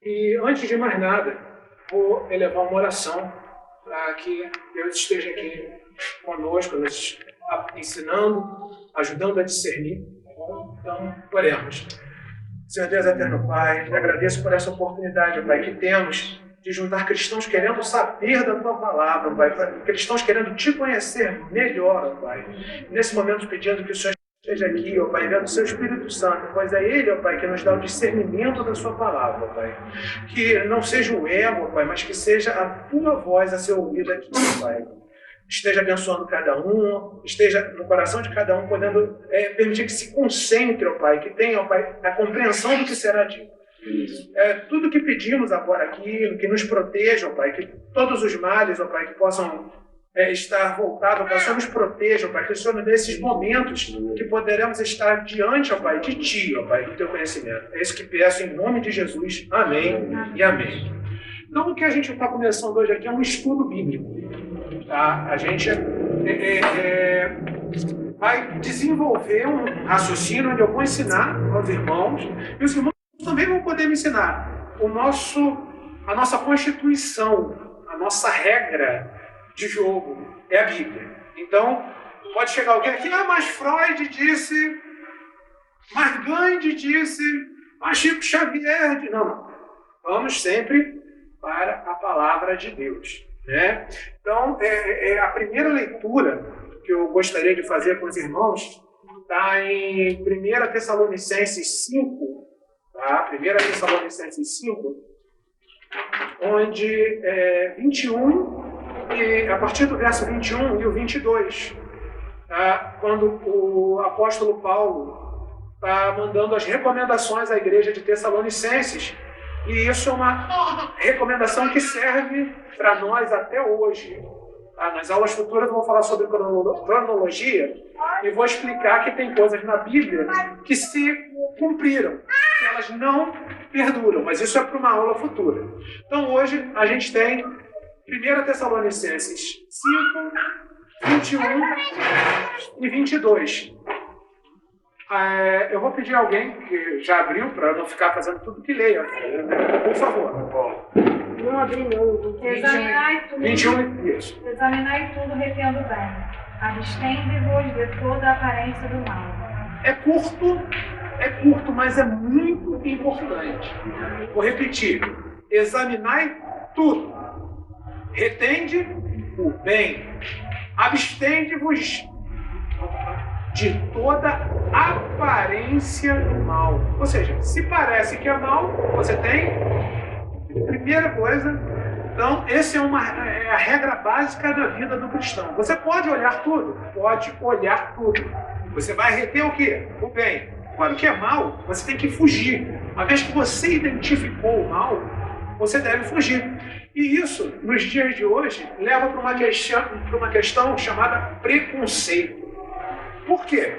E antes de mais nada, vou elevar uma oração para que Deus esteja aqui conosco, nos ensinando, ajudando a discernir. Tá bom? Então, oremos. Senhor Deus eterno Pai, te agradeço por essa oportunidade, Pai, que temos de juntar cristãos querendo saber da Tua Palavra, Pai, cristãos querendo Te conhecer melhor, Pai. Nesse momento pedindo que o Senhor esteja aqui, ó Pai, vendo o Seu Espírito Santo, pois é Ele, ó Pai, que nos dá o discernimento da Sua Palavra, Pai. Que não seja o ego, Pai, mas que seja a Tua voz a ser ouvida aqui, Pai. Esteja abençoando cada um, esteja no coração de cada um, podendo permitir que se concentre, ó Pai, que tenha, ó Pai, a compreensão do que será dito. Tudo que pedimos agora aqui, que nos proteja, ó Pai, que todos os males, ó Pai, que possam estar voltados, ó Pai, que o Senhor nos proteja, ó Pai, que o Senhor nos dê esses momentos que poderemos estar diante, ó Pai, de Ti, ó Pai, do Teu conhecimento. É isso que peço em nome de Jesus. Amém e amém. Então, o que a gente está começando hoje aqui é um estudo bíblico. Tá? A gente vai desenvolver um raciocínio onde eu vou ensinar aos irmãos, e os irmãos também vão poder me ensinar a nossa constituição, a nossa regra de jogo, é a Bíblia. Então, pode chegar alguém aqui, mas Freud disse, mas Gandhi disse, mas Chico Xavier disse. Não. Vamos sempre para a palavra de Deus. Né? Então, a primeira leitura que eu gostaria de fazer com os irmãos está em 1 Tessalonicenses 5, tá? 1 Tessalonicenses 5, onde 21, e a partir do verso 21 e o 22, tá? Quando o apóstolo Paulo está mandando as recomendações à igreja de Tessalonicenses. E isso é uma recomendação que serve para nós até hoje. Nas aulas futuras eu vou falar sobre cronologia e vou explicar que tem coisas na Bíblia que se cumpriram, que elas não perduram, mas isso é para uma aula futura. Então hoje a gente tem 1 Tessalonicenses 5, 21 e 22. Eu vou pedir a alguém que já abriu, para não ficar fazendo tudo que leia. Por favor. Não abri não. Examinai tudo, 21, isso. examinai tudo retendo bem. Abstende-vos de toda a aparência do mal. É curto, mas é muito importante. Vou repetir. Examinai tudo. Retende o bem. Abstende-vos de toda aparência do mal. Ou seja, se parece que é mal, você tem primeira coisa. Então, essa é a regra básica da vida do cristão. Você pode olhar tudo? Pode olhar tudo. Você vai reter o quê? O bem. Agora, o que é mal, você tem que fugir. Uma vez que você identificou o mal, você deve fugir. E isso, nos dias de hoje, leva para uma questão chamada preconceito. Por quê?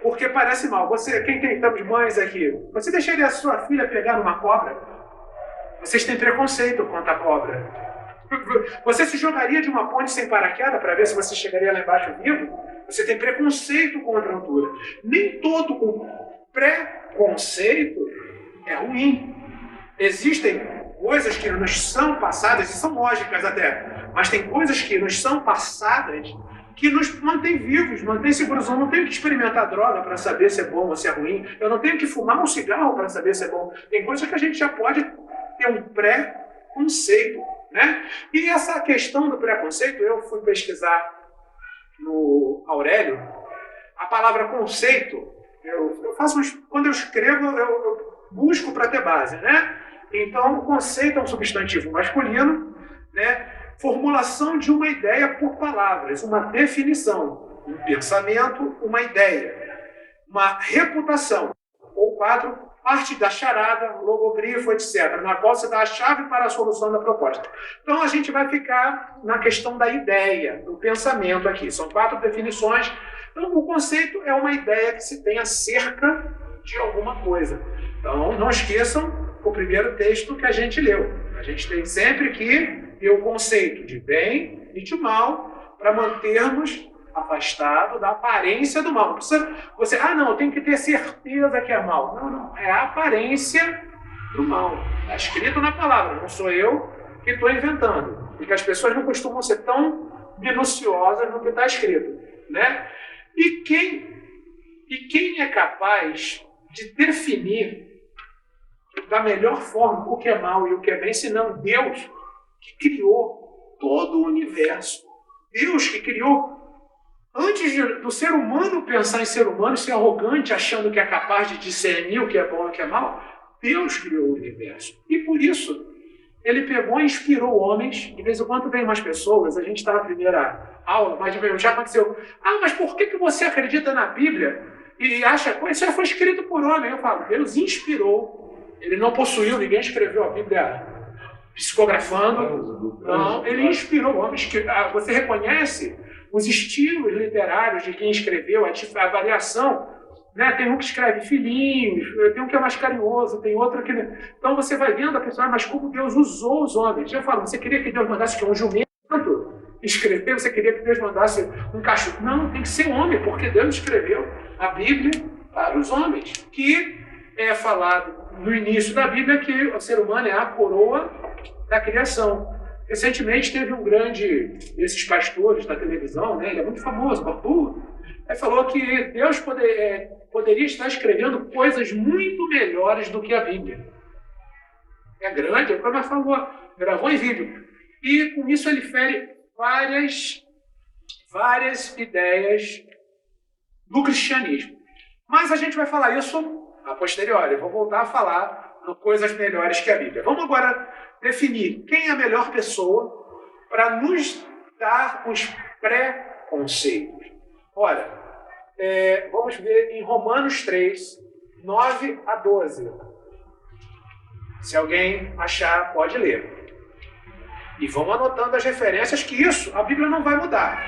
Porque parece mal. Quem tem tantas mães aqui, você deixaria a sua filha pegar numa cobra? Vocês têm preconceito contra a cobra. Você se jogaria de uma ponte sem paraquedas para ver se você chegaria lá embaixo vivo? Você tem preconceito contra a altura. Nem todo o preconceito é ruim. Existem coisas que nos são passadas, e são lógicas até, mas tem coisas que nos são passadas que nos mantém vivos, mantém seguros. Eu não tenho que experimentar droga para saber se é bom ou se é ruim. Eu não tenho que fumar um cigarro para saber se é bom. Tem coisas que a gente já pode ter um preconceito, né? E essa questão do preconceito, eu fui pesquisar no Aurélio. A palavra conceito, quando eu escrevo, eu busco para ter base, né? Então, o conceito é um substantivo masculino, né? Formulação de uma ideia por palavras, uma definição, um pensamento, uma ideia, uma reputação, ou quadro, parte da charada, logogrifo, etc., na qual se dá a chave para a solução da proposta. Então, a gente vai ficar na questão da ideia, do pensamento aqui. São 4 definições. Então, o conceito é uma ideia que se tem acerca de alguma coisa. Então, não esqueçam o primeiro texto que a gente leu. A gente tem sempre que ter o conceito de bem e de mal para mantermos afastado da aparência do mal. Você, não, eu tenho que ter certeza que é mal. Não, é a aparência do mal. Está escrito na palavra, não sou eu que estou inventando. Porque as pessoas não costumam ser tão minuciosas no que está escrito, né? E quem é capaz de definir da melhor forma o que é mal e o que é bem, senão Deus que criou todo o universo. Deus que criou, antes do ser humano pensar em ser humano, ser arrogante, achando que é capaz de discernir o que é bom e o que é mal, Deus criou o universo. E por isso, ele pegou e inspirou homens. De vez em quando vem umas pessoas, a gente está na primeira aula, mas já aconteceu. Mas por que você acredita na Bíblia e acha que isso já foi escrito por homem? Eu falo, Deus inspirou. Ele não possuiu, ninguém escreveu a Bíblia psicografando. Não, ele inspirou homens. Você reconhece os estilos literários de quem escreveu, a variação. Né? Tem um que escreve filhinhos, tem um que é mais carinhoso, tem outro que... Então você vai vendo a pessoa, mas como Deus usou os homens. Eu falo, você queria que Deus mandasse um jumento escrever? Você queria que Deus mandasse um cachorro? Não, tem que ser homem, porque Deus escreveu a Bíblia para os homens. Que é falado no início da Bíblia que o ser humano é a coroa da criação. Recentemente teve um grande desses pastores da televisão, né? Ele é muito famoso, Babu. Ele falou que Deus poderia estar escrevendo coisas muito melhores do que a Bíblia. É grande, como ela falou, gravou em vídeo. E com isso ele fere várias ideias do cristianismo. Mas a gente vai falar isso a posteriori. Eu vou voltar a falar de coisas melhores que a Bíblia. Vamos agora definir quem é a melhor pessoa para nos dar os pré-conceitos. Ora, vamos ver em Romanos 3, 9 a 12. Se alguém achar, pode ler. E vão anotando as referências, que isso, a Bíblia não vai mudar.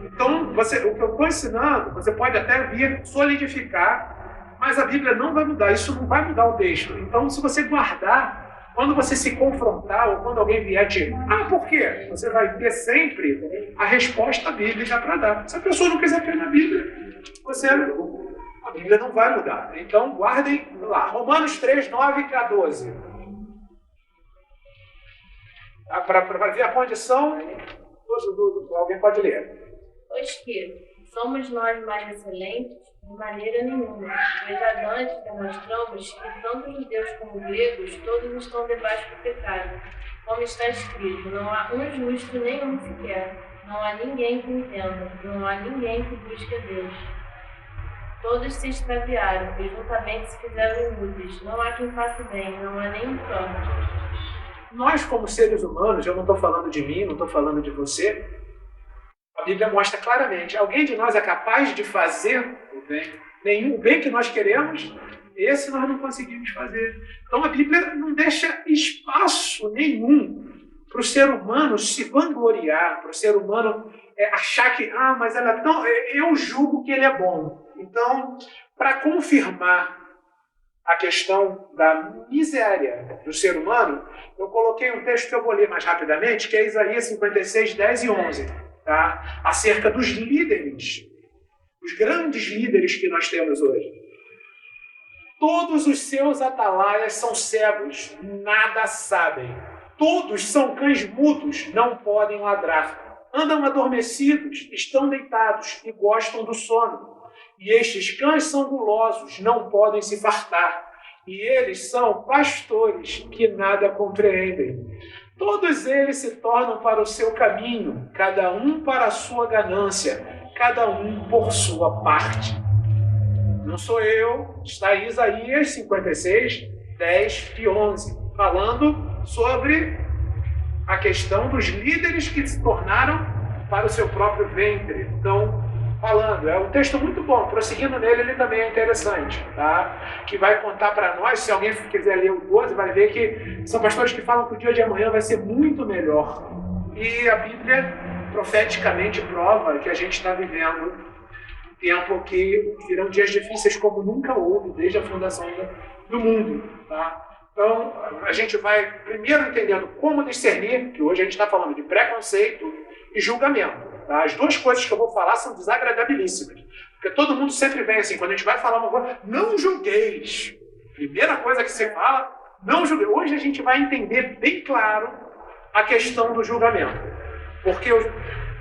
Então, o que eu estou ensinando, você pode até vir solidificar, mas a Bíblia não vai mudar, isso não vai mudar o texto. Então, se você guardar, quando você se confrontar, ou quando alguém vier te... por quê? Você vai ter sempre a resposta bíblica para dar. Se a pessoa não quiser ter na Bíblia, a Bíblia não vai mudar. Então, guardem lá. Romanos 3, 9 a 12. Para ver a condição, alguém pode ler. Pois que somos nós mais excelentes? De maneira nenhuma, pois já antes demonstramos que tanto judeus como gregos, todos estão debaixo do pecado. Como está escrito, não há um justo nenhum sequer, não há ninguém que entenda, não há ninguém que busque a Deus. Todos se extraviaram e juntamente se fizeram inúteis, não há quem faça bem, não há nem um só. Nós, como seres humanos, eu não estou falando de mim, não estou falando de você, a Bíblia mostra claramente, alguém de nós é capaz de fazer o bem. O bem que nós queremos, esse nós não conseguimos fazer. Então a Bíblia não deixa espaço nenhum para o ser humano se vangloriar, para o ser humano achar que, mas ela é tão... eu julgo que ele é bom. Então, para confirmar a questão da miséria do ser humano, eu coloquei um texto que eu vou ler mais rapidamente, que é Isaías 56, 10 e 11. Tá? Acerca dos líderes, os grandes líderes que nós temos hoje. Todos os seus atalaias são cegos, nada sabem. Todos são cães mudos, não podem ladrar. Andam adormecidos, estão deitados e gostam do sono. E estes cães são gulosos, não podem se fartar. E eles são pastores que nada compreendem. Todos eles se tornam para o seu caminho, cada um para a sua ganância, cada um por sua parte. Não sou eu, está em Isaías 56, 10 e 11, falando sobre a questão dos líderes que se tornaram para o seu próprio ventre. Então, falando, é um texto muito bom, prosseguindo nele, ele também é interessante, tá? Que vai contar para nós, se alguém quiser ler o 12, vai ver que são pastores que falam que o dia de amanhã vai ser muito melhor. E a Bíblia profeticamente prova que a gente está vivendo um tempo que virão dias difíceis como nunca houve desde a fundação do mundo, tá? Então, a gente vai primeiro entendendo como discernir, que hoje a gente está falando de preconceito e julgamento. Tá? As duas coisas que eu vou falar são desagradabilíssimas. Porque todo mundo sempre vem assim, quando a gente vai falar uma coisa, não julgueis. Primeira coisa que você fala, Não julgue. Hoje a gente vai entender bem claro a questão do julgamento. Porque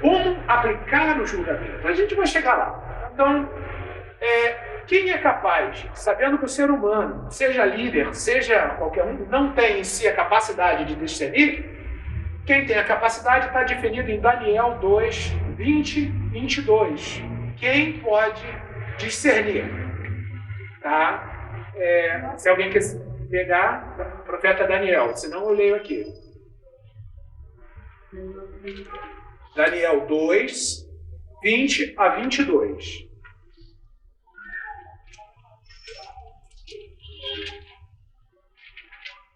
como aplicar o julgamento? A gente vai chegar lá. Então, quem é capaz, sabendo que o ser humano, seja líder, seja qualquer um, não tem em si a capacidade de discernir, quem tem a capacidade está definido em Daniel 2, 20, 22. Quem pode discernir? Tá? Se alguém quer pegar, profeta Daniel, senão eu leio aqui. Daniel 2, 20 a 22.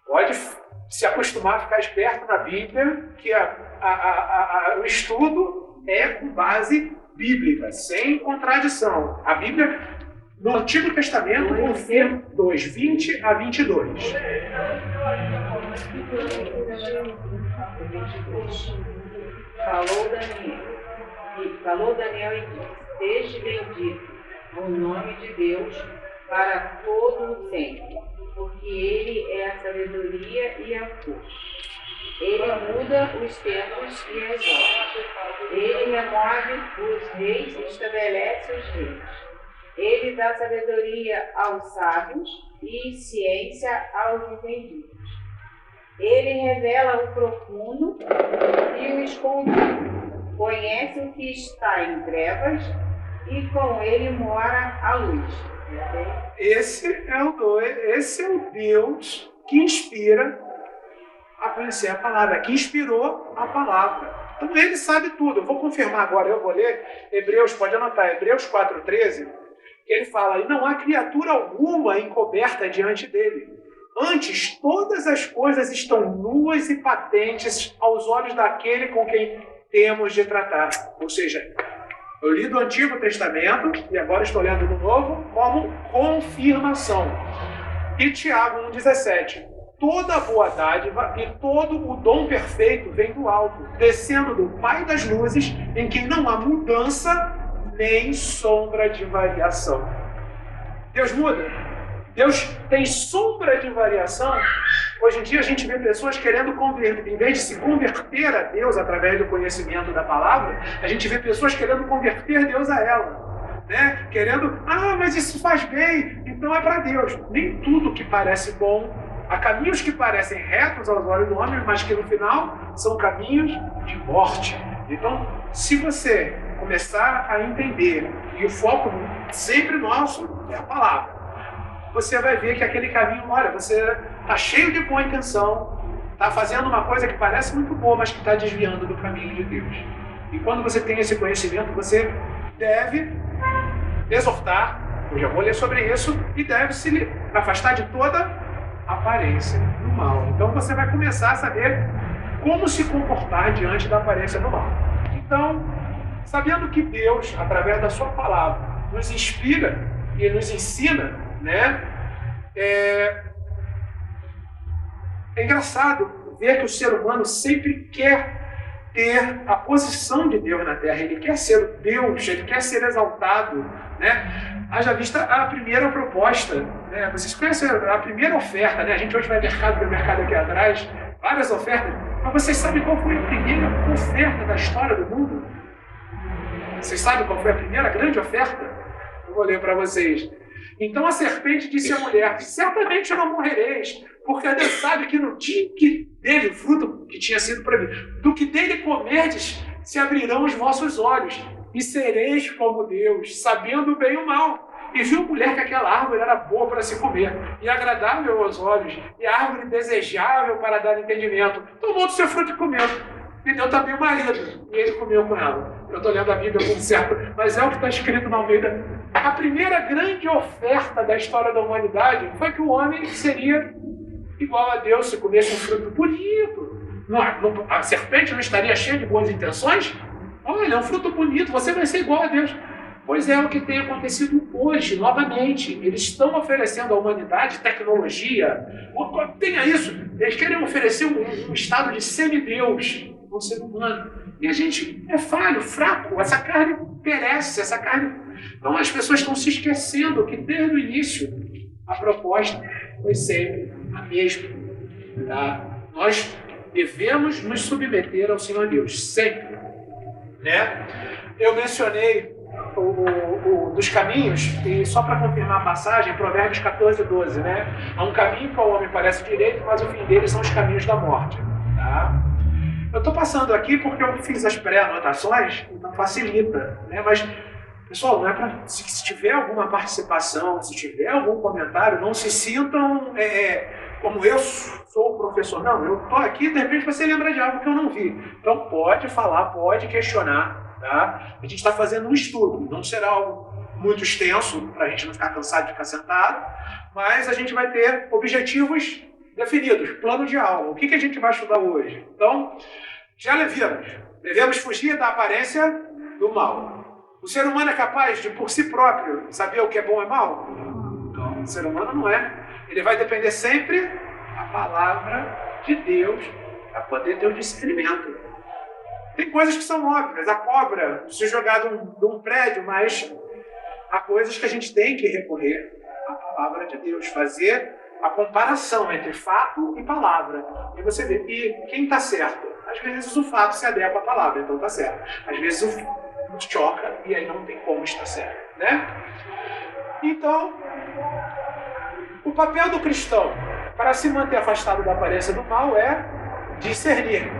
Pode se acostumar a ficar esperto na Bíblia, que o estudo é com base bíblica, sem contradição. A Bíblia, no Antigo Testamento, confirma 2, 20 a 22. Falou Daniel e disse: Seja bendito o nome de Deus para todo o sempre, porque Ele é a sabedoria e a força. Ele muda os tempos e as horas. Ele remove os reis e estabelece os reis. Ele dá sabedoria aos sábios e ciência aos entendidos. Ele revela o profundo e o escondido. Conhece o que está em trevas e com ele mora a luz. Esse é o Deus que inspira a conhecer a palavra, que inspirou a palavra. Então ele sabe tudo. Eu vou confirmar agora, eu vou ler Hebreus, pode anotar, Hebreus 4,13. Ele fala: e não há criatura alguma encoberta diante dele. Antes, todas as coisas estão nuas e patentes aos olhos daquele com quem temos de tratar. Ou seja, eu li do Antigo Testamento e agora estou lendo do Novo como confirmação. E Tiago 1,17. Toda boa dádiva e todo o dom perfeito vem do alto, descendo do Pai das luzes, em quem não há mudança nem sombra de variação. Deus muda? Deus tem sombra de variação? Hoje em dia a gente vê pessoas querendo converter, em vez de se converter a Deus através do conhecimento da palavra, a gente vê pessoas querendo converter Deus a ela. Né? Querendo, mas isso faz bem, então é para Deus. Nem tudo que parece bom, há caminhos que parecem retos aos olhos do homem, mas que no final são caminhos de morte. Então, se você começar a entender, e o foco sempre nosso é a palavra, você vai ver que aquele caminho, olha, você está cheio de boa intenção, está fazendo uma coisa que parece muito boa, mas que está desviando do caminho de Deus. E quando você tem esse conhecimento, você deve exortar, eu já vou ler sobre isso, e deve se afastar de toda aparência do mal. Então você vai começar a saber como se comportar diante da aparência do mal. Então, sabendo que Deus, através da sua palavra, nos inspira e nos ensina, né? É engraçado ver que o ser humano sempre quer ter a posição de Deus na Terra. Ele quer ser Deus, ele quer ser exaltado, né? Haja vista a primeira proposta, né? Vocês conhecem a primeira oferta, né? A gente hoje vai no mercado aqui atrás, várias ofertas, mas vocês sabem qual foi a primeira oferta da história do mundo? Vocês sabem qual foi a primeira grande oferta? Eu vou ler para vocês. Então a serpente disse à mulher: certamente não morrereis, porque Deus sabe que no dia que dele, o fruto que tinha sido proibido, do que dele comerdes, se abrirão os vossos olhos, e sereis como Deus, sabendo o bem e o mal. E viu a mulher que aquela árvore era boa para se comer, e agradável aos olhos, e árvore desejável para dar entendimento. Tomou do seu fruto e comeu. E deu também o marido, e ele comeu com ela. Eu estou lendo a Bíblia como certo, mas é o que está escrito na Almeida. A primeira grande oferta da história da humanidade foi que o homem seria igual a Deus se comesse um fruto bonito. A serpente não estaria cheia de boas intenções? Olha, é um fruto bonito, você vai ser igual a Deus. Pois é o que tem acontecido hoje, novamente. Eles estão oferecendo à humanidade tecnologia. Tenha isso. Eles querem oferecer um estado de semideus ao ser humano. E a gente é falho, fraco. Essa carne perece, essa carne... Então as pessoas estão se esquecendo que desde o início a proposta foi sempre A mesma. Tá? Nós devemos nos submeter ao Senhor Deus, sempre. Né? Eu mencionei dos caminhos, e só para confirmar a passagem, Provérbios 14, 12, né? Há um caminho que ao homem parece direito, mas o fim dele são os caminhos da morte. Tá? Eu estou passando aqui porque eu fiz as pré-anotações, então facilita. Né? Mas, pessoal, não é pra, se tiver alguma participação, se tiver algum comentário, não se sintam como eu sou o professor. Não, eu estou aqui, de repente você lembra de algo que eu não vi. Então pode falar, pode questionar. Tá? A gente está fazendo um estudo, não será algo muito extenso para a gente não ficar cansado de ficar sentado, mas a gente vai ter objetivos definidos, plano de aula. O que a gente vai estudar hoje? Então, já devemos fugir da aparência do mal. O ser humano é capaz de, por si próprio, saber o que é bom e mal? Não, o ser humano não é. Ele vai depender sempre da palavra de Deus para poder ter o discernimento. Tem coisas que são óbvias. A cobra se jogar de um prédio, mas há coisas que a gente tem que recorrer à palavra de Deus, fazer a comparação entre fato e palavra. E você vê, e quem está certo? Às vezes o fato se adequa à palavra, então está certo. Às vezes o choca e aí não tem como estar certo. Né? Então, o papel do cristão para se manter afastado da aparência do mal é discernir.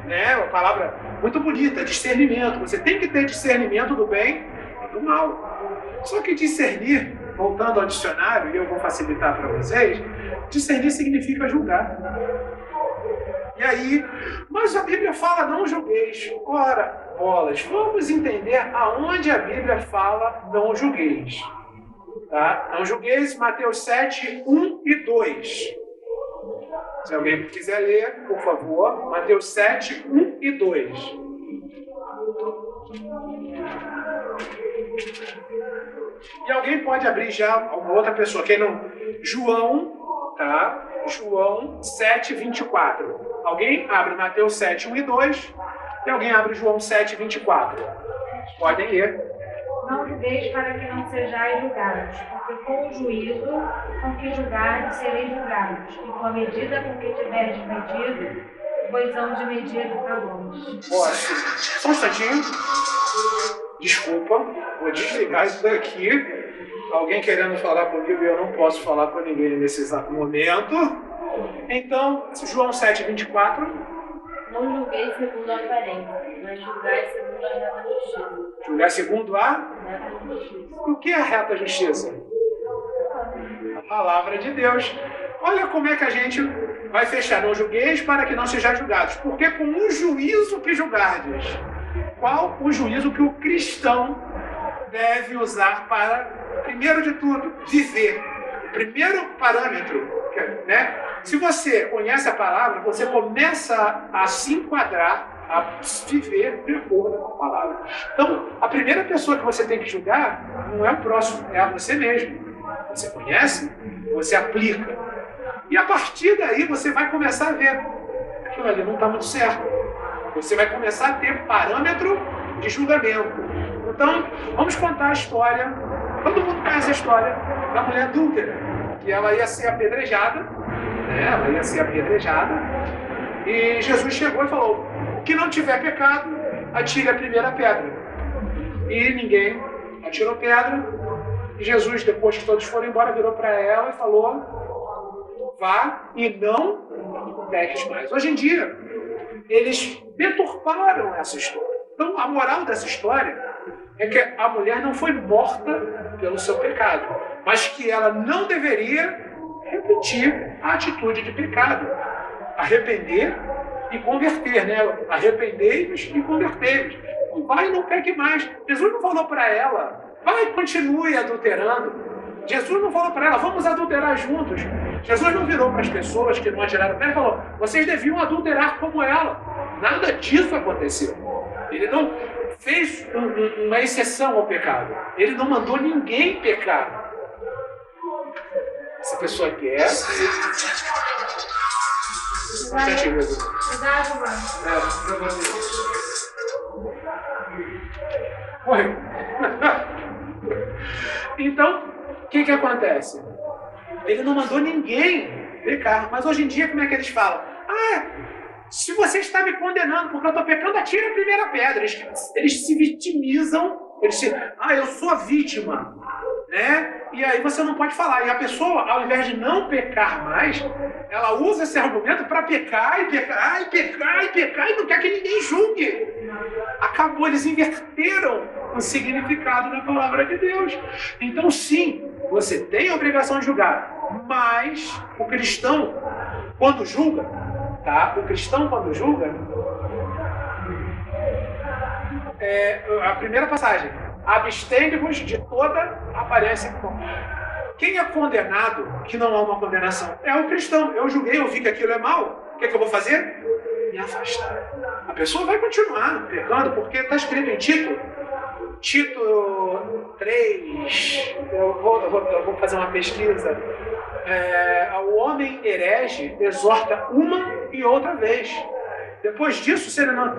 Né? Uma palavra muito bonita, discernimento. Você tem que ter discernimento do bem e do mal. Só que discernir, voltando ao dicionário, e eu vou facilitar para vocês, discernir significa julgar. E aí, mas a Bíblia fala não julgueis. Ora, bolas, vamos entender aonde a Bíblia fala não julgueis. Tá? Não julgueis, Mateus 7, 1 e 2. Se alguém quiser ler, por favor, Mateus 7, 1 e 2. E alguém pode abrir já, alguma outra pessoa, quem não? João, tá? João 7, 24. Alguém abre Mateus 7, 1 e 2. E alguém abre João 7, 24. Podem ler. Não julgueis para que não sejais julgados, porque com o juízo com que julgardes sereis julgados, e com a medida com que tiverdes medido, vos hão de medir a vós. Só um instantinho. Desculpa, vou desligar isso daqui. Alguém querendo falar comigo e eu não posso falar com ninguém nesse exato momento. Então, João 7, 24. Não julguei segundo a aparência, mas julgai segundo a reta justiça. Julgar segundo a? Reta justiça. O que é a reta justiça? A palavra de Deus. Olha como é que a gente vai fechar. Não julgueis para que não sejais julgados. Porque com o juízo que julgardes. Qual o juízo que o cristão deve usar para, primeiro de tudo, viver? O primeiro parâmetro, né? Se você conhece a palavra, você começa a se enquadrar, a viver de acordo com a palavra. Então, a primeira pessoa que você tem que julgar não é o próximo, é a você mesmo. Você conhece, você aplica. E a partir daí você vai começar a ver. Aquilo ali não está muito certo. Você vai começar a ter parâmetro de julgamento. Então, vamos contar a história. Todo mundo conhece a história da mulher adúltera, que ela ia ser apedrejada. Ela ia ser apedrejada. E Jesus chegou e falou: o que não tiver pecado, atire a primeira pedra. E ninguém atirou pedra. E Jesus, depois que todos foram embora, virou para ela e falou: vá e não peques mais. Hoje em dia, eles deturparam essa história. Então, a moral dessa história é que a mulher não foi morta pelo seu pecado, mas que ela não deveria repetir a atitude de pecado. Arrepender e converter, né? Arrependei-vos e convertei-vos. Vai e não peque mais. Jesus não falou para ela: vai e continue adulterando. Jesus não falou para ela: vamos adulterar juntos. Jesus não virou para as pessoas que não atiraram pedra e falou: vocês deviam adulterar como ela. Nada disso aconteceu. Ele não fez uma exceção ao pecado. Ele não mandou ninguém pecar. Essa pessoa quer. Morreu. Então, o que acontece? Ele não mandou ninguém pecar. Mas hoje em dia, como é que eles falam? Se você está me condenando porque eu estou pecando, atire a primeira pedra. Eles se vitimizam. Eu sou a vítima. Né? E aí você não pode falar. E a pessoa, ao invés de não pecar mais, ela usa esse argumento para pecar e pecar e pecar e pecar e não quer que ninguém julgue. Acabou, eles inverteram o significado da palavra de Deus. Então sim, você tem a obrigação de julgar, mas o cristão, quando julga, tá? O cristão, quando julga, a primeira passagem, abstende-vos de toda aparência. Quem é condenado, que não há uma condenação, é o cristão. Eu julguei, eu vi que aquilo é mal. O que eu vou fazer? Me afastar. A pessoa vai continuar pecando, porque está escrito em Tito 3. Eu vou fazer uma pesquisa. O homem herege exorta uma e outra vez. Depois disso, se ele não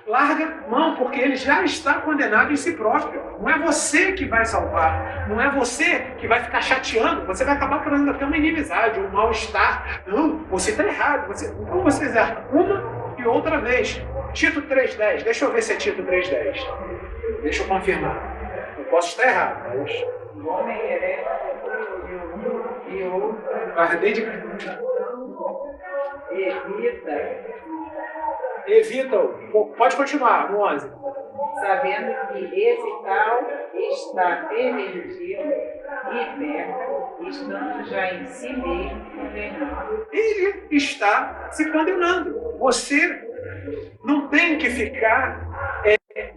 larga mão, porque ele já está condenado em si próprio. Não é você que vai salvar. Não é você que vai ficar chateando. Você vai acabar criando até uma inimizade, um mal-estar. Não, você está errado. Então você exerce uma e outra vez. Tito 3,10. Deixa eu ver se é Tito 3,10. Deixa eu confirmar. Eu posso estar errado, mas... O homem herege e outra evita-o. Pode continuar, no 11. Sabendo que esse tal está pervertido e peca, estando já em si mesmo condenado. Ele está se condenando. Você não tem que ficar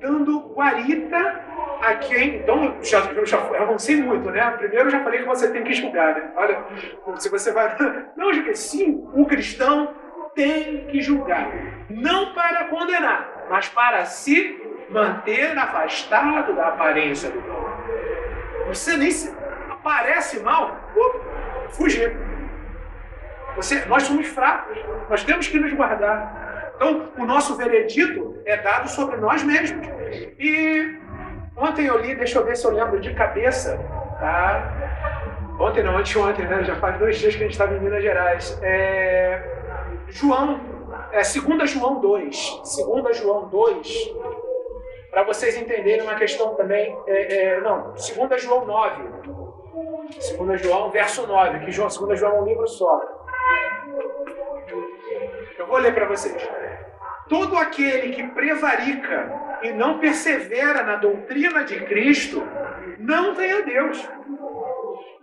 dando guarita a quem... Então, eu já avancei muito, né? Primeiro eu já falei que você tem que julgar, né? Olha, se você vai... Não, sim, o cristão tem que julgar. Não para condenar, mas para se manter afastado da aparência do mal. Você nem se parece mal, fugir. Nós somos fracos, nós temos que nos guardar. Então, o nosso veredito é dado sobre nós mesmos. E ontem eu li, deixa eu ver se eu lembro de cabeça, tá? Ontem não, anteontem, né? Já faz 2 dias que a gente estava em Minas Gerais. 2 João 2. 2 João 2, para vocês entenderem uma questão também. 2 João 9. 2 João, verso 9, que 2 João é um livro só. Eu vou ler para vocês. Todo aquele que prevarica e não persevera na doutrina de Cristo, não tem a Deus.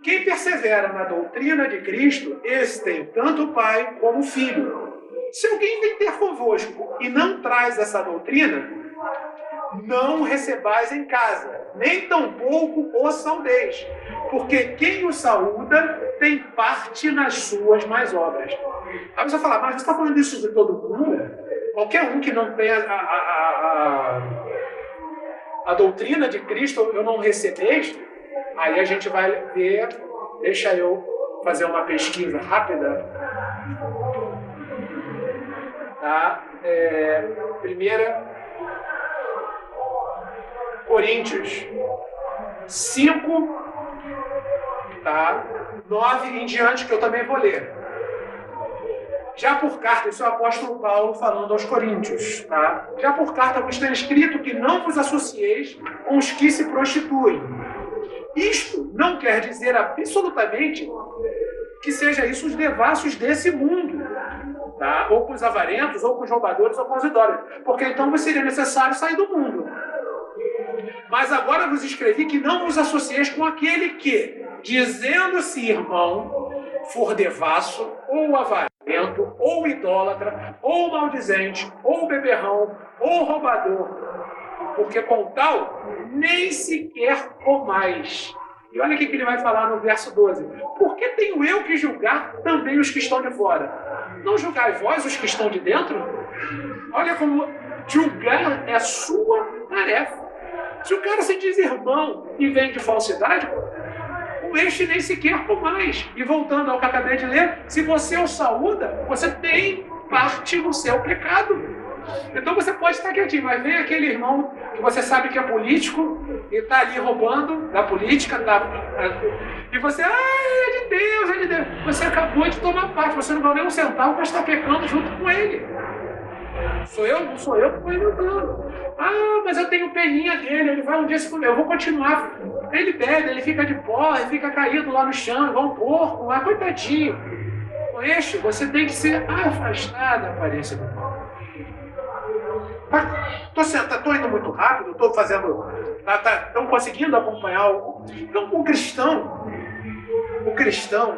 Quem persevera na doutrina de Cristo, esse tem tanto o Pai como o Filho. Se alguém vem ter convosco e não traz essa doutrina, não o recebais em casa, nem tampouco o saudeis, porque quem o saúda tem parte nas suas más obras. Aí você fala, mas você está falando isso de todo mundo? Qualquer um que não tem a doutrina de Cristo, eu não recebeis? Aí a gente vai ver, deixa eu fazer uma pesquisa rápida. Tá? 1 Coríntios 5, tá? 9 em diante, que eu também vou ler. Já por carta, isso é o apóstolo Paulo falando aos Coríntios, tá? Já por carta vos tem escrito que não vos associeis com os que se prostituem. Isto não quer dizer absolutamente que seja isso os devassos desse mundo, tá? Ou com os avarentos, ou com os roubadores, ou com os idólatras, porque então seria necessário sair do mundo. Mas agora vos escrevi que não vos associeis com aquele que, dizendo-se irmão, for devasso, ou avarento, ou idólatra, ou maldizente, ou beberrão, ou roubador, porque com tal nem sequer comais. E olha o que ele vai falar no verso 12. Por que tenho eu que julgar também os que estão de fora? Não julgai vós os que estão de dentro? Olha como julgar é a sua tarefa. Se o cara se diz irmão e vem de falsidade, este nem sequer comais. E voltando ao que eu acabei de ler, se você o saúda, você tem parte no seu pecado. Então você pode estar quietinho, mas vem aquele irmão que você sabe que é político, e está ali roubando da política, e você, é de Deus, é de Deus. Você acabou de tomar parte, você não ganhou nem um centavo, mas está pecando junto com ele. Não sou eu que estou inventando. Mas eu tenho peninha dele, ele vai um dia se comer, eu vou continuar. Ele bebe, ele fica de porra, ele fica caído lá no chão, igual um porco, coitadinho. Este, você tem que ser afastado da aparência do mal. Estou indo muito rápido, estou fazendo. Estão conseguindo acompanhar Então, o cristão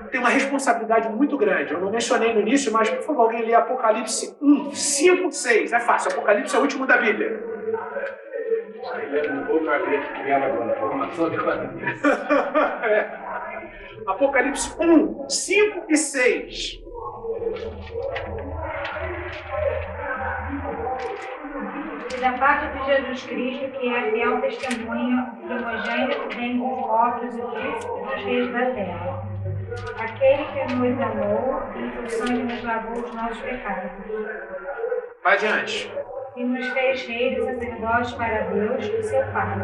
tem uma responsabilidade muito grande. Eu não mencionei no início, mas, por favor, alguém lê Apocalipse 1, 5, 6. É fácil, Apocalipse é o último da Bíblia. Apocalipse 1, 5 e 6. E da parte de Jesus Cristo, que é fiel testemunho, primogênito dentre os mortos e príncipe dos reis da terra. Aquele que nos amou e com sangue nos lavou os nossos pecados. Vai adiante. E nos fez reis e sacerdotes para Deus e seu Pai.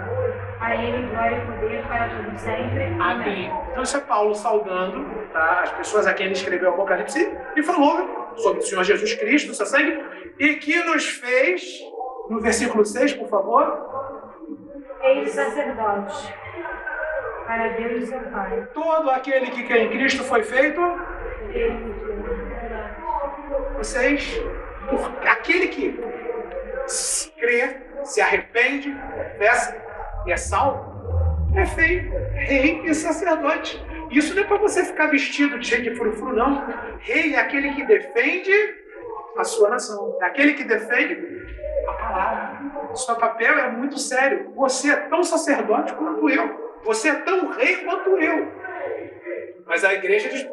A Ele glória e poder para todo sempre. Amém. Então isso é Paulo saudando, tá? As pessoas a quem ele escreveu o Apocalipse e falou sobre o Senhor Jesus Cristo, seu sangue, e que nos fez, no versículo 6, por favor. Reis e sacerdotes para Deus e seu Pai. Todo aquele que crê em Cristo foi feito. Vocês, aquele que crê, se arrepende, confessa e é salvo, é feito rei e sacerdote. Isso não é para você ficar vestido de cheio de frufru, não. Rei é aquele que defende a sua nação, é aquele que defende a palavra. O seu papel é muito sério. Você é tão sacerdote quanto eu. Você é tão rei quanto eu. Mas a igreja diz,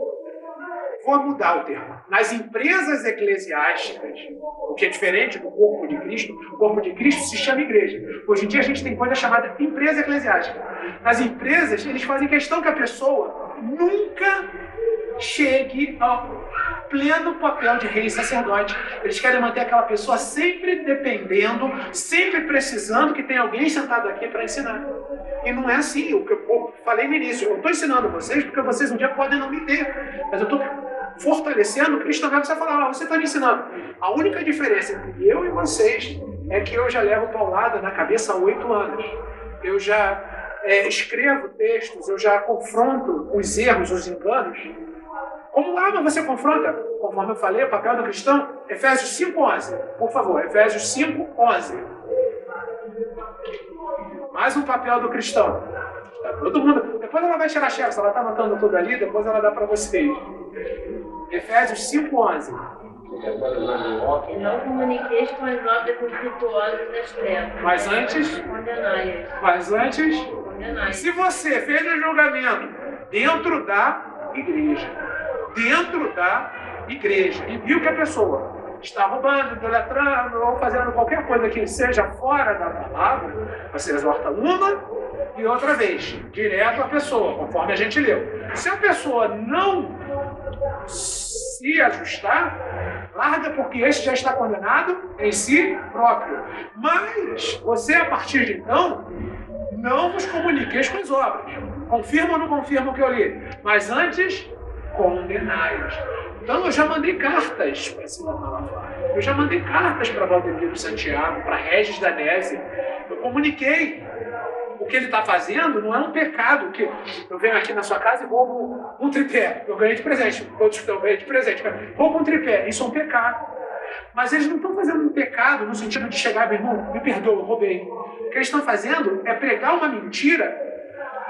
vou mudar o termo. Nas empresas eclesiásticas, o que é diferente do corpo de Cristo, o corpo de Cristo se chama igreja. Hoje em dia a gente tem coisa chamada empresa eclesiástica. Nas empresas, eles fazem questão que a pessoa nunca chegue ao pleno papel de rei e sacerdote. Eles querem manter aquela pessoa sempre dependendo, sempre precisando que tenha alguém sentado aqui para ensinar. E não é assim, o que eu falei no início. Eu estou ensinando vocês porque vocês um dia podem não me ter. Mas eu estou fortalecendo o cristianismo. Você fala, você está me ensinando. A única diferença entre eu e vocês é que eu já levo paulada na cabeça há 8 anos. Eu já escrevo textos, eu já confronto os erros, os enganos. Como mas você confronta? Conforme eu falei, o papel do cristão, Efésios 5:11. Por favor, Efésios 5:11. Mais um papel do cristão. Todo mundo. Depois ela vai tirar a xerox, ela está anotando tudo ali, depois ela dá para vocês. Efésios 5:11. E não comuniqueis com as obras infrutuosas das trevas. Mas antes. Condenai-as. Se você fez um julgamento dentro da igreja, e viu que a pessoa está roubando, idolatrando ou fazendo qualquer coisa que seja fora da palavra, você exorta uma e outra vez, direto à pessoa, conforme a gente leu. Se a pessoa não se ajustar, larga, porque esse já está condenado em si próprio. Mas você, a partir de então, não vos comuniqueis com as obras. Confirma ou não confirma o que eu li? Mas antes, condenai-os. Então eu já mandei cartas para Simão Malafaia. Eu já mandei cartas para Valdemiro Santiago, para Regis Danese. Eu comuniquei. O que ele está fazendo não é um pecado que eu venho aqui na sua casa e roubo um tripé. Eu ganhei de presente. Todos que eu ganhei de presente. Roubo um tripé. Isso é um pecado. Mas eles não estão fazendo um pecado no sentido de chegar, meu irmão, me perdoa, eu roubei. O que eles estão fazendo é pregar uma mentira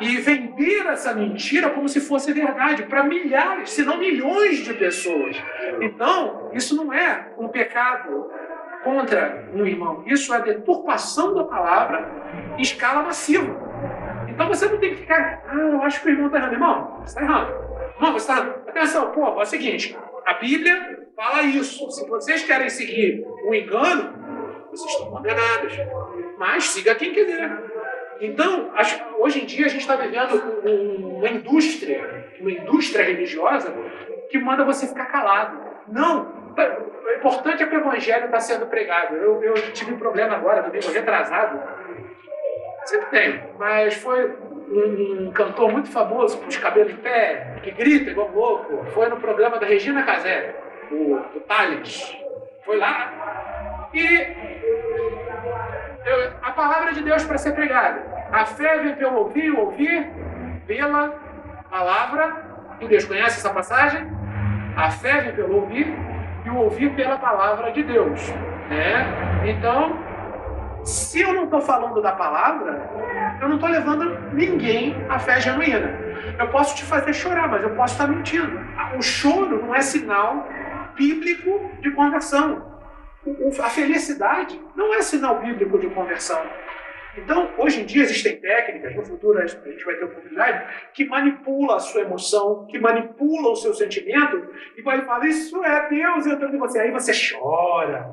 e vender essa mentira como se fosse verdade para milhares, se não milhões de pessoas. Então, isso não é um pecado contra um irmão. Isso é deturpação da palavra em escala massiva. Então você não tem que ficar, eu acho que o irmão está errado. Irmão, você está errado. Irmão, você está errado. Atenção, é o seguinte, a Bíblia fala isso. Se vocês querem seguir o engano, vocês estão condenados. Mas siga quem quiser. Então, hoje em dia a gente está vivendo uma indústria religiosa que manda você ficar calado. Não, O importante é que o evangelho está sendo pregado. Eu tive um problema agora, domingo retrasado. Sempre tenho, mas foi um cantor muito famoso, com os cabelos em pé, que grita igual louco. Foi no programa da Regina Casé, o Thales. Foi lá e a palavra de Deus para ser pregada. A fé vem pelo ouvir, o ouvir pela palavra. E Deus conhece essa passagem? A fé vem pelo ouvir e o ouvir pela palavra de Deus. Né? Então, se eu não estou falando da palavra, eu não estou levando ninguém à fé genuína. Eu posso te fazer chorar, mas eu posso estar mentindo. O choro não é sinal bíblico de conversão. A felicidade não é sinal bíblico de conversão. Então, hoje em dia existem técnicas, no futuro a gente vai ter oportunidade, que manipula a sua emoção, que manipula o seu sentimento, e quando ele fala, isso é Deus entrando em você, aí você chora.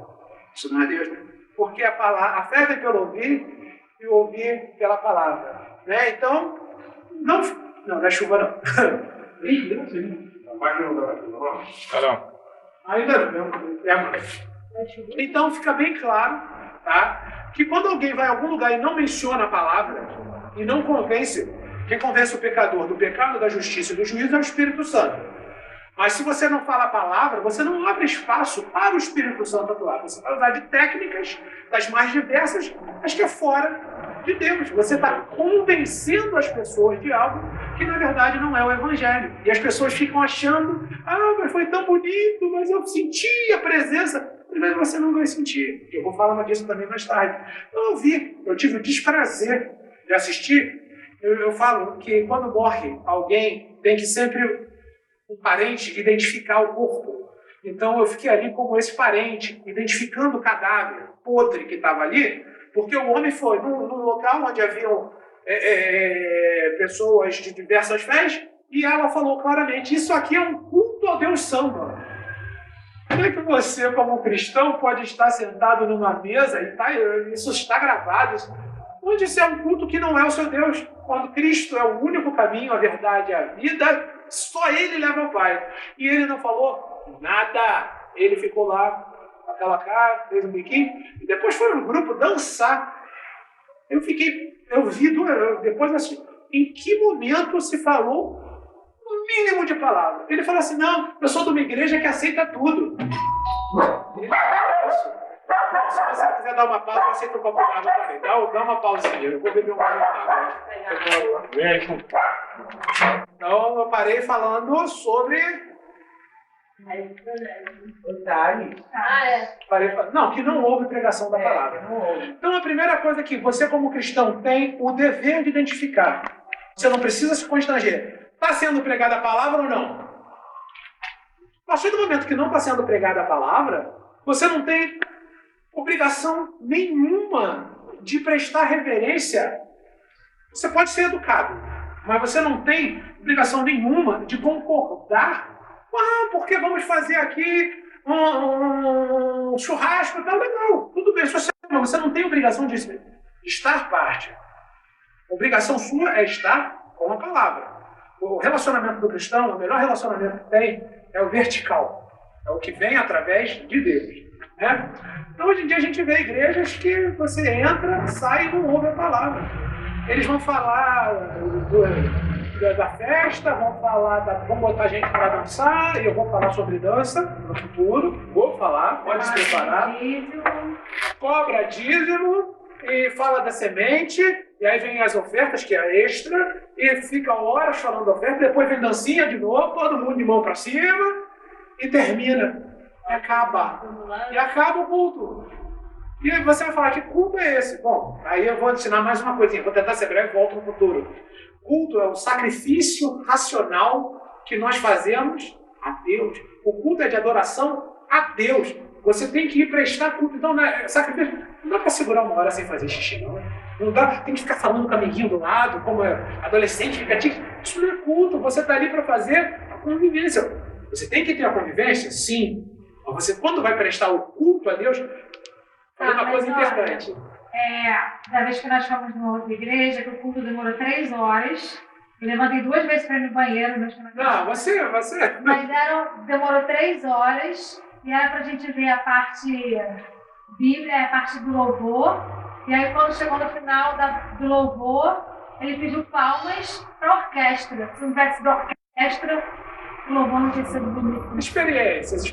Isso não é Deus, né? Porque a fé vem pelo ouvir e o ouvir pela palavra. Né? Então, não é chuva não. Ainda não. Então fica bem claro, tá, que quando alguém vai a algum lugar e não menciona a palavra e não convence, quem convence o pecador do pecado, da justiça e do juízo é o Espírito Santo. Mas se você não fala a palavra, você não abre espaço para o Espírito Santo atuar. Você vai usar de técnicas das mais diversas, mas que é fora de Deus. Você está convencendo as pessoas de algo que na verdade não é o Evangelho. E as pessoas ficam achando, mas foi tão bonito, mas eu senti a presença. Mas você não vai sentir. Eu vou falar disso também mais tarde. Eu tive o desprazer de assistir. Eu falo que quando morre alguém, tem que sempre um parente identificar o corpo. Então eu fiquei ali como esse parente, identificando o cadáver podre que estava ali, porque o homem foi num local onde haviam pessoas de diversas fés, e ela falou claramente, isso aqui é um culto ao Deus Samba. Como é que você, como cristão, pode estar sentado numa mesa, e isso está gravado, onde isso é um culto que não é o seu Deus, quando Cristo é o único caminho, a verdade e a vida, só Ele leva ao Pai. E ele não falou nada. Ele ficou lá, com aquela cara, fez um biquinho, e depois foi no grupo dançar. Eu vi depois assim, em que momento se falou o mínimo de palavra? Ele falou assim, não, eu sou de uma igreja que aceita tudo. Se você quiser dar uma pausa, eu aceito um copo d'água também. Dá uma pausinha, eu vou beber um copo d'água. Então, eu parei falando sobre... Não, que não houve pregação da palavra. Então, a primeira coisa que você, como cristão, tem o dever de identificar. Você não precisa se constranger. Está sendo pregada a palavra ou não? A partir do momento que não está sendo pregada a palavra, você não tem obrigação nenhuma de prestar reverência. Você pode ser educado, mas você não tem obrigação nenhuma de concordar. Porque vamos fazer aqui um churrasco, tá legal, tudo bem. Você não tem obrigação de estar parte. A obrigação sua é estar com a palavra. O relacionamento do cristão, o melhor relacionamento que tem é o vertical. É o que vem através de Deus. Né? Então, hoje em dia, a gente vê igrejas que você entra, sai e não ouve a palavra. Eles vão falar da festa, vão botar gente para dançar, e eu vou falar sobre dança no futuro. Vou falar, pode se preparar. Cobra dízimo, e fala da semente, e aí vem as ofertas, que é extra, e fica horas falando da oferta, depois vem dancinha de novo, todo mundo de mão para cima, e termina. E acaba o culto. E você vai falar, que culto é esse? Bom, aí eu vou ensinar mais uma coisinha, vou tentar ser breve e volto no futuro. Culto é o sacrifício racional que nós fazemos a Deus. O culto é de adoração a Deus. Você tem que ir prestar culto. Então, sacrifício, não dá para segurar uma hora sem fazer xixi, não. Não dá, tem que ficar falando com o amiguinho do lado, como adolescente, fica tipo, isso não é culto, você está ali para fazer a convivência. Você tem que ter a convivência? Sim. Mas você, quando vai prestar o culto a Deus, fazer uma coisa importante. Da vez que nós fomos numa outra igreja, que o culto demorou 3 horas, eu levantei 2 vezes para ir no banheiro. Não, você... Mas demorou 3 horas, e era para a gente ver a parte bíblica, a parte do louvor. E aí, quando chegou no final do louvor, ele pediu palmas para a orquestra. Se não tivesse da orquestra, o louvor não tinha sido bonito. Experiências.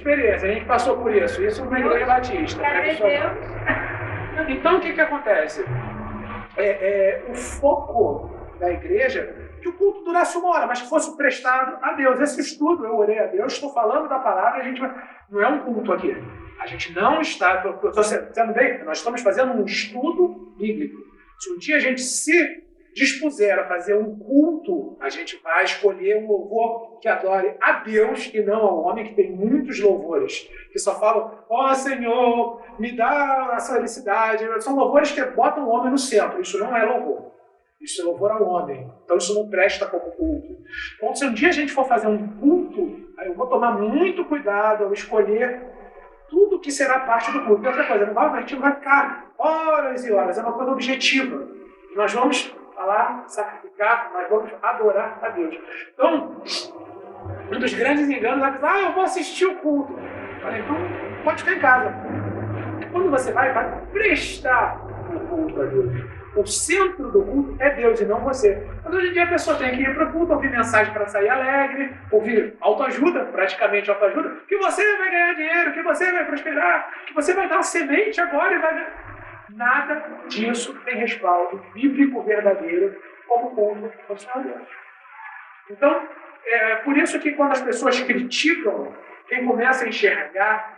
A gente passou por isso. Isso é uma igreja batista. Cadê Deus? Então, o que acontece? O foco da igreja, que o culto durasse 1 hora, mas que fosse prestado a Deus. Esse estudo, eu orei a Deus, estou falando da palavra, não é um culto aqui. A gente não está, estou sendo bem, nós estamos fazendo um estudo bíblico. Se um dia a gente se dispuser a fazer um culto, a gente vai escolher um louvor que adore a Deus e não ao homem, que tem muitos louvores, que só falam, ó Senhor, me dá a felicidade. São louvores que botam o homem no centro. Isso não é louvor. Isso é louvor ao homem. Então isso não presta como culto. Então, se um dia a gente for fazer um culto, aí eu vou tomar muito cuidado ao escolher tudo que será parte do culto. E outra coisa, a gente não vai ficar horas e horas, é uma coisa objetiva. Nós vamos falar, sacrificar, nós vamos adorar a Deus. Então, um dos grandes enganos é que eu vou assistir o culto. Então, pode ficar em casa. Quando você vai prestar o culto a Deus. O centro do culto é Deus e não você. Mas hoje em dia a pessoa tem que ir para o culto, ouvir mensagem para sair alegre, ouvir autoajuda, praticamente autoajuda, que você vai ganhar dinheiro, que você vai prosperar, que você vai dar uma semente agora e vai... Nada disso tem respaldo bíblico verdadeiro como culto ao Deus. Então, é por isso que quando as pessoas criticam, quem começa a enxergar